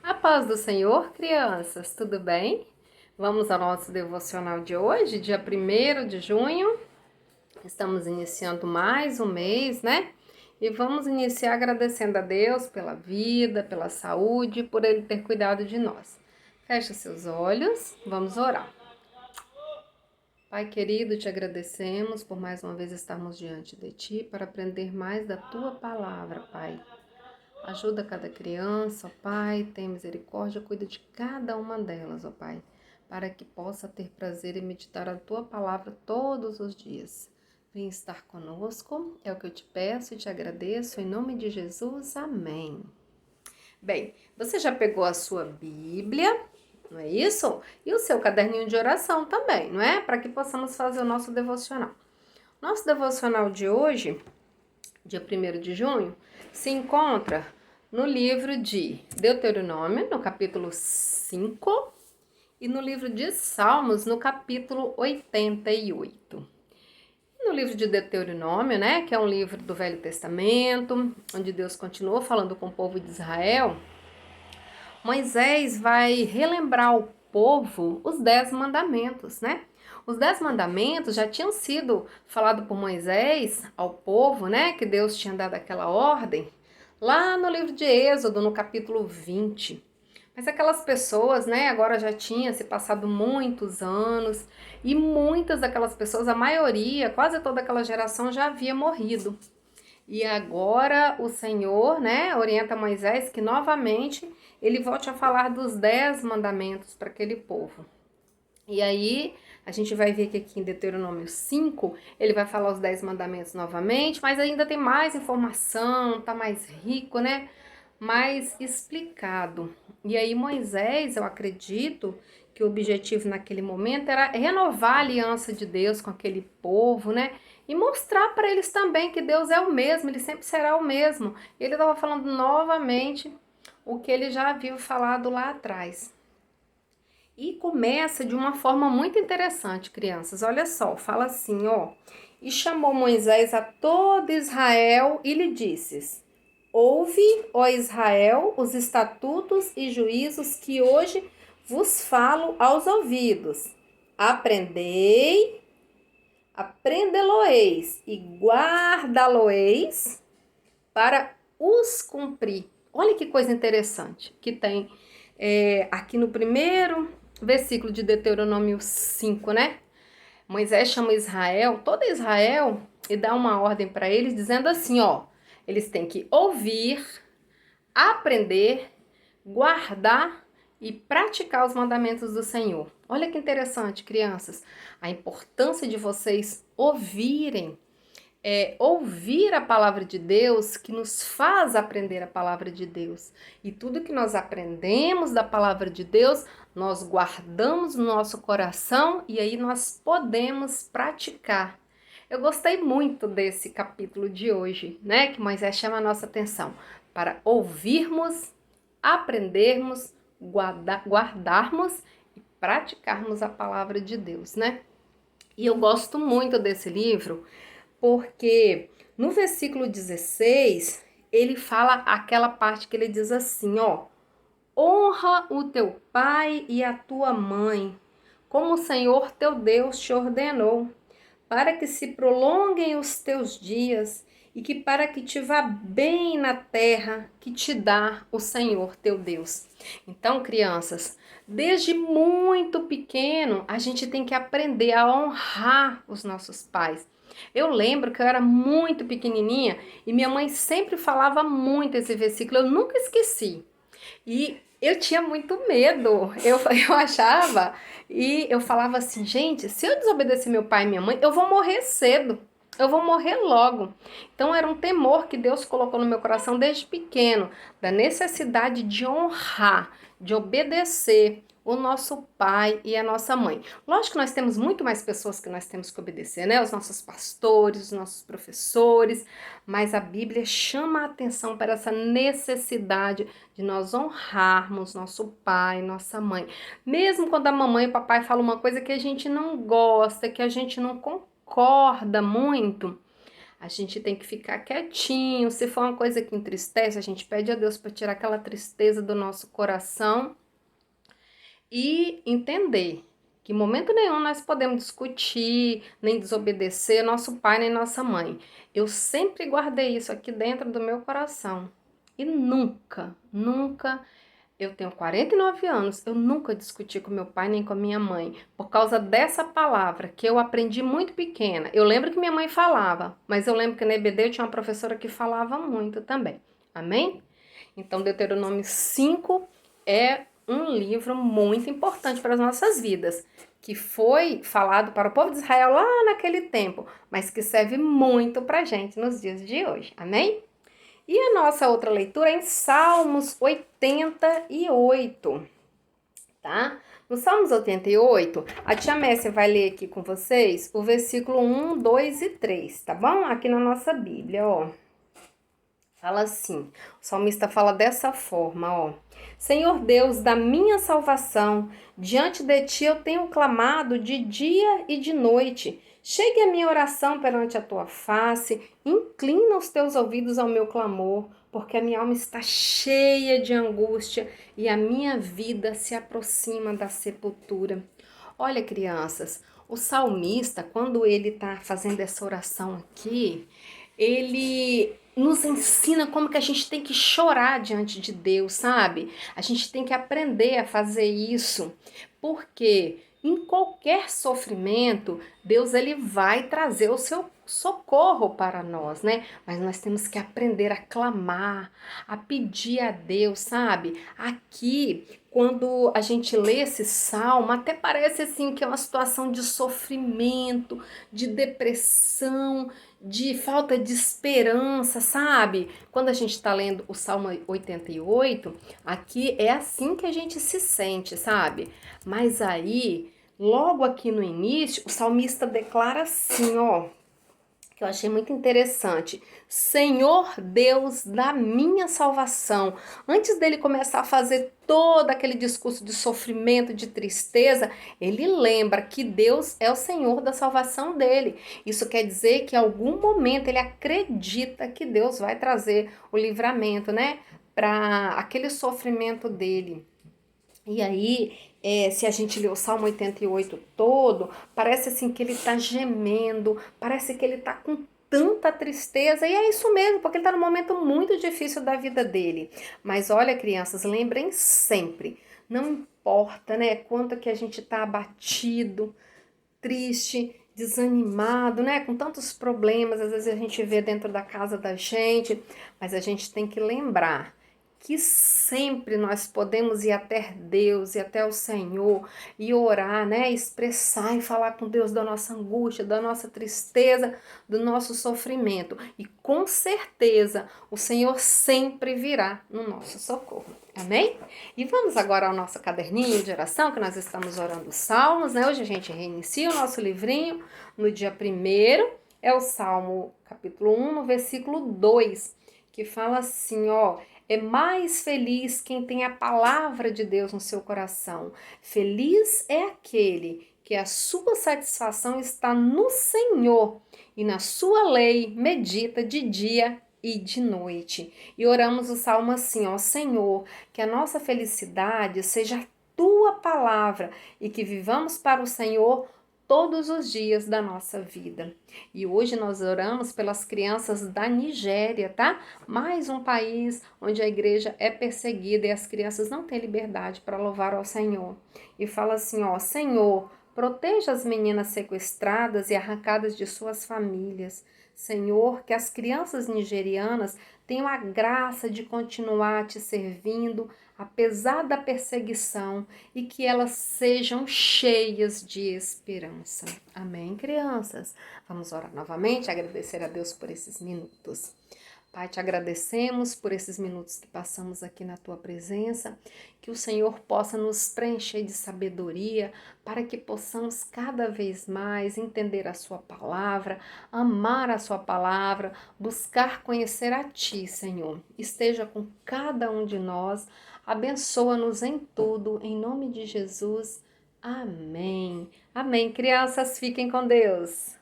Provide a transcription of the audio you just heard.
A paz do Senhor, crianças, tudo bem? Vamos ao nosso devocional de hoje, dia 1º de junho. Estamos iniciando mais um mês, né? E vamos iniciar agradecendo a Deus pela vida, pela saúde, por Ele ter cuidado de nós. Feche seus olhos, vamos orar. Pai querido, te agradecemos por mais uma vez estarmos diante de Ti para aprender mais da Tua palavra, Pai. Ajuda cada criança, ó Pai, tem misericórdia, cuida de cada uma delas, ó Pai, para que possa ter prazer em meditar a Tua palavra todos os dias. Vem estar conosco, é o que eu te peço e te agradeço, em nome de Jesus, amém. Bem, você já pegou a sua Bíblia, não é isso? E o seu caderninho de oração também, não é? Para que possamos fazer o nosso devocional. Nosso devocional de hoje, dia 1º de junho, se encontra no livro de Deuteronômio, no capítulo 5, e no livro de Salmos, no capítulo 88. No livro de Deuteronômio, né, que é um livro do Velho Testamento, onde Deus continuou falando com o povo de Israel, Moisés vai relembrar ao povo os 10 mandamentos, né? Os 10 mandamentos já tinham sido falados por Moisés ao povo, né? Que Deus tinha dado aquela ordem lá no livro de Êxodo, no capítulo 20. Mas aquelas pessoas, né, agora já tinha se passado muitos anos e muitas daquelas pessoas, a maioria, quase toda aquela geração já havia morrido. E agora o Senhor, né, orienta Moisés que novamente ele volte a falar dos 10 mandamentos para aquele povo. E aí a gente vai ver que aqui em Deuteronômio 5, ele vai falar os 10 mandamentos novamente, mas ainda tem mais informação, tá mais rico, né? Mais explicado. E aí Moisés, eu acredito que o objetivo naquele momento era renovar a aliança de Deus com aquele povo, né? E mostrar para eles também que Deus é o mesmo, ele sempre será o mesmo. Ele estava falando novamente o que ele já havia falado lá atrás. E começa de uma forma muito interessante, crianças. Olha só, fala assim, ó. E chamou Moisés a todo Israel e lhe disse: Ouve, ó Israel, os estatutos e juízos que hoje vos falo aos ouvidos. Aprendê-lo-eis e guardá-lo-eis para os cumprir. Olha que coisa interessante que tem aqui no primeiro versículo de Deuteronômio 5, né? Moisés chama Israel, todo Israel, e dá uma ordem para eles, dizendo assim, ó, eles têm que ouvir, aprender, guardar e praticar os mandamentos do Senhor. Olha que interessante, crianças, a importância de vocês ouvirem, ouvir a palavra de Deus que nos faz aprender a palavra de Deus. E tudo que nós aprendemos da palavra de Deus, nós guardamos no nosso coração e aí nós podemos praticar. Eu gostei muito desse capítulo de hoje, né? Que Moisés chama a nossa atenção para ouvirmos, aprendermos, guardarmos e praticarmos a palavra de Deus, né? E eu gosto muito desse livro porque no versículo 16 ele fala aquela parte que ele diz assim, ó: honra o teu pai e a tua mãe, como o Senhor teu Deus te ordenou, para que se prolonguem os teus dias e que para que te vá bem na terra que te dá o Senhor teu Deus. Então, crianças, desde muito pequeno, a gente tem que aprender a honrar os nossos pais. Eu lembro que eu era muito pequenininha e minha mãe sempre falava muito esse versículo, eu nunca esqueci. E eu tinha muito medo, eu achava, e eu falava assim, gente, se eu desobedecer meu pai e minha mãe, eu vou morrer cedo, eu vou morrer logo. Então era um temor que Deus colocou no meu coração desde pequeno, da necessidade de honrar, de obedecer o nosso pai e a nossa mãe. Lógico que nós temos muito mais pessoas que nós temos que obedecer, né? Os nossos pastores, os nossos professores, mas a Bíblia chama a atenção para essa necessidade de nós honrarmos nosso pai, nossa mãe. Mesmo quando a mamãe e o papai falam uma coisa que a gente não gosta, que a gente não concorda muito, A gente tem que ficar quietinho. Se for uma coisa que entristece, a gente pede a Deus para tirar aquela tristeza do nosso coração e entender que em momento nenhum nós podemos discutir, nem desobedecer nosso pai nem nossa mãe. Eu sempre guardei isso aqui dentro do meu coração. E nunca, nunca, eu tenho 49 anos, eu nunca discuti com meu pai nem com a minha mãe, por causa dessa palavra que eu aprendi muito pequena. Eu lembro que minha mãe falava, mas eu lembro que na EBD eu tinha uma professora que falava muito também. Amém? Então, Deuteronômio 5 é um livro muito importante para as nossas vidas, que foi falado para o povo de Israel lá naquele tempo, mas que serve muito para a gente nos dias de hoje. Amém? E a nossa outra leitura é em Salmos 88, tá? No Salmos 88, a tia Messia vai ler aqui com vocês o versículo 1, 2 e 3, tá bom? Aqui na nossa Bíblia, ó. Fala assim, o salmista fala dessa forma, ó. Senhor Deus da minha salvação, diante de ti eu tenho clamado de dia e de noite. Chegue a minha oração perante a tua face, inclina os teus ouvidos ao meu clamor, porque a minha alma está cheia de angústia e a minha vida se aproxima da sepultura. Olha, crianças, o salmista, quando ele está fazendo essa oração aqui, ele nos ensina como que a gente tem que chorar diante de Deus, sabe? A gente tem que aprender a fazer isso, porque em qualquer sofrimento, Deus ele vai trazer o seu socorro para nós, né? Mas nós temos que aprender a clamar, a pedir a Deus, sabe? Aqui, quando a gente lê esse salmo, até parece assim que é uma situação de sofrimento, de depressão, de falta de esperança, sabe? Quando a gente está lendo o Salmo 88, aqui é assim que a gente se sente, sabe? Mas aí, logo aqui no início, o salmista declara assim, ó, que eu achei muito interessante. Senhor Deus da minha salvação. Antes dele começar a fazer todo aquele discurso de sofrimento, de tristeza, ele lembra que Deus é o Senhor da salvação dele. Isso quer dizer que em algum momento ele acredita que Deus vai trazer o livramento, né? Para aquele sofrimento dele. E aí, se a gente lê o Salmo 88 todo, parece assim que ele está gemendo, parece que ele está com tanta tristeza, e é isso mesmo, porque ele está num momento muito difícil da vida dele. Mas olha, crianças, lembrem sempre, não importa, né, quanto que a gente está abatido, triste, desanimado, né, com tantos problemas, às vezes a gente vê dentro da casa da gente, mas a gente tem que lembrar que sempre nós podemos ir até Deus e até o Senhor e orar, né? Expressar e falar com Deus da nossa angústia, da nossa tristeza, do nosso sofrimento. E com certeza o Senhor sempre virá no nosso socorro. Amém? E vamos agora ao nosso caderninho de oração, que nós estamos orando os salmos, né? Hoje a gente reinicia o nosso livrinho no dia 1º, é o Salmo capítulo 1, no versículo 2, que fala assim, ó: é mais feliz quem tem a palavra de Deus no seu coração. Feliz é aquele que a sua satisfação está no Senhor e na sua lei medita de dia e de noite. E oramos o salmo assim, ó: Senhor, que a nossa felicidade seja a tua palavra e que vivamos para o Senhor todos os dias da nossa vida. E hoje nós oramos pelas crianças da Nigéria, tá? Mais um país onde a igreja é perseguida e as crianças não têm liberdade para louvar ao Senhor. E fala assim, ó: Senhor, proteja as meninas sequestradas e arrancadas de suas famílias. Senhor, que as crianças nigerianas tenham a graça de continuar te servindo, apesar da perseguição, e que elas sejam cheias de esperança. Amém, crianças? Vamos orar novamente, agradecer a Deus por esses minutos. Pai, te agradecemos por esses minutos que passamos aqui na tua presença, que o Senhor possa nos preencher de sabedoria para que possamos cada vez mais entender a sua palavra, amar a sua palavra, buscar conhecer a ti, Senhor. Esteja com cada um de nós, abençoa-nos em tudo, em nome de Jesus. Amém. Amém. Crianças, fiquem com Deus.